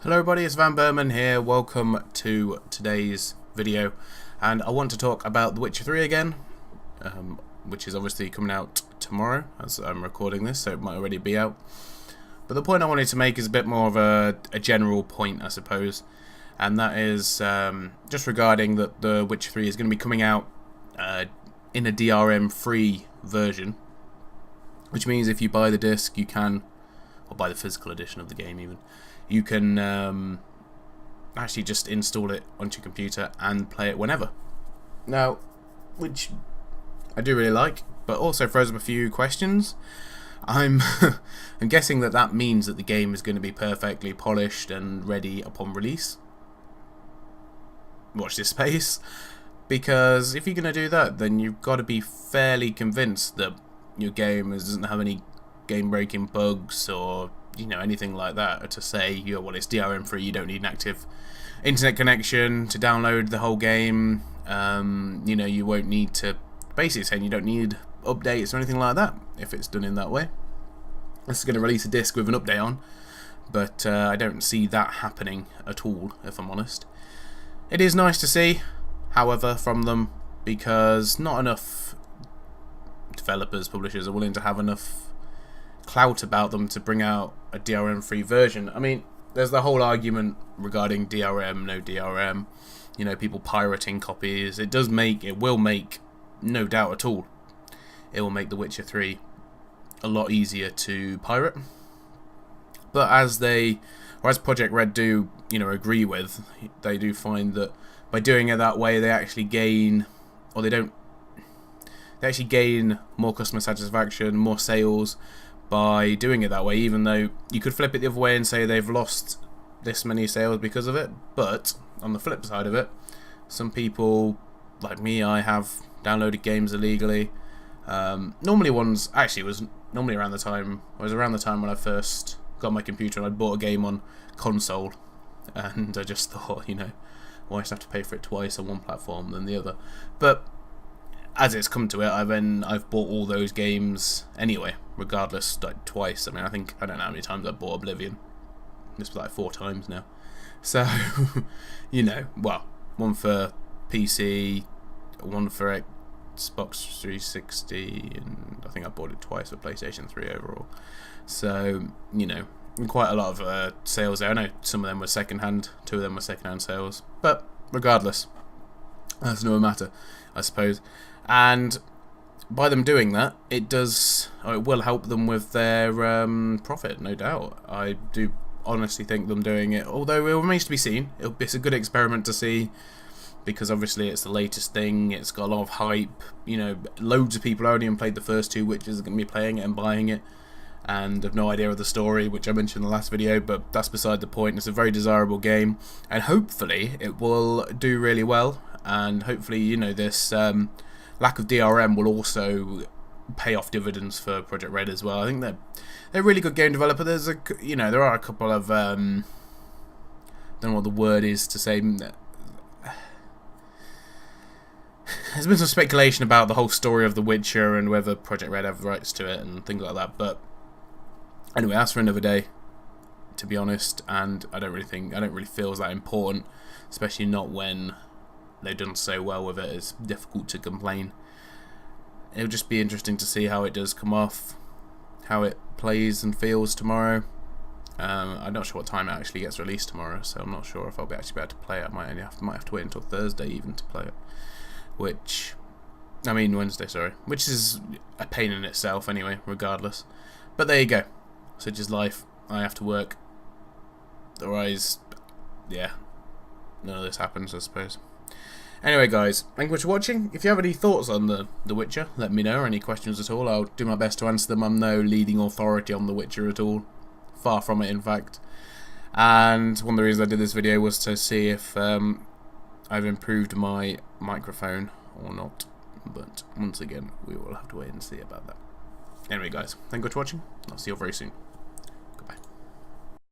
Hello everybody, it's vanburman here. Welcome to today's video, and I want to talk about The Witcher 3 again, which is obviously coming out tomorrow as I'm recording this, so it might already be out. But the point I wanted to make is a bit more of a general point, I suppose, and that is just regarding that The Witcher 3 is going to be coming out in a DRM free version, which means if you buy the disc you can, or buy the physical edition of the game even, you can actually just install it onto your computer and play it whenever. Now, which I do really like, but also throws up a few questions. I'm guessing that means that the game is going to be perfectly polished and ready upon release. Watch this space, because if you're going to do that, then you've got to be fairly convinced that your game doesn't have any game-breaking bugs or anything like that, to say, well, it's DRM free, you don't need an active internet connection to download the whole game. You won't need to, basically saying you don't need updates or anything like that if it's done in that way. This is going to release a disc with an update on, but I don't see that happening at all, if I'm honest. It is nice to see, however, from them, because not enough developers, publishers are willing to have enough clout about them to bring out a DRM free version. I mean, there's the whole argument regarding DRM, no DRM, people pirating copies. It will make, no doubt at all, it will make The Witcher 3 a lot easier to pirate. But as Project Red do, agree with, they do find that by doing it that way, they actually gain, or they actually gain more customer satisfaction, more sales, by doing it that way, even though you could flip it the other way and say they've lost this many sales because of it. But on the flip side of it, some people like me, I have downloaded games illegally. Normally it was around the time when I first got my computer and I bought a game on console, and I just thought, why should I have to pay for it twice on one platform than the other? But as it's come to it, I've bought all those games anyway, regardless, like twice. I mean, I don't know how many times I've bought Oblivion. This was like 4 times now. So, well, one for PC, one for Xbox 360, and I think I bought it twice for PlayStation 3 overall. So, quite a lot of sales there. I know some of them were second-hand, 2 of them were second-hand sales, but regardless, that's no matter, I suppose. And by them doing that, it will help them with their profit, no doubt. I do honestly think them doing it, although it remains to be seen. It's a good experiment to see, because obviously it's the latest thing, it's got a lot of hype, loads of people only even played the first 2 Witchers are going to be playing it and buying it, and have no idea of the story, which I mentioned in the last video, but that's beside the point. It's a very desirable game, and hopefully it will do really well, and hopefully, this lack of DRM will also pay off dividends for Project Red as well. I think they're a really good game developer. There are a couple of don't know what the word is to say. There's been some speculation about the whole story of The Witcher and whether Project Red have rights to it and things like that. But anyway, that's for another day, to be honest. And I don't really feel it's that important, especially not when they've done so well with it. It's difficult to complain. It'll just be interesting to see how it does come off, how it plays and feels tomorrow. I'm not sure what time it actually gets released tomorrow, so I'm not sure if I'll actually be able to play it. I might have to wait until Thursday even to play it. Wednesday, sorry. Which is a pain in itself anyway, regardless. But there you go. Such is life. I have to work. Otherwise, yeah, none of this happens, I suppose. Anyway, guys, thank you much for watching. If you have any thoughts on The Witcher, let me know, or any questions at all. I'll do my best to answer them. I'm no leading authority on The Witcher at all. Far from it, in fact. And one of the reasons I did this video was to see if I've improved my microphone or not. But once again, we will have to wait and see about that. Anyway, guys, thank you for watching. I'll see you all very soon.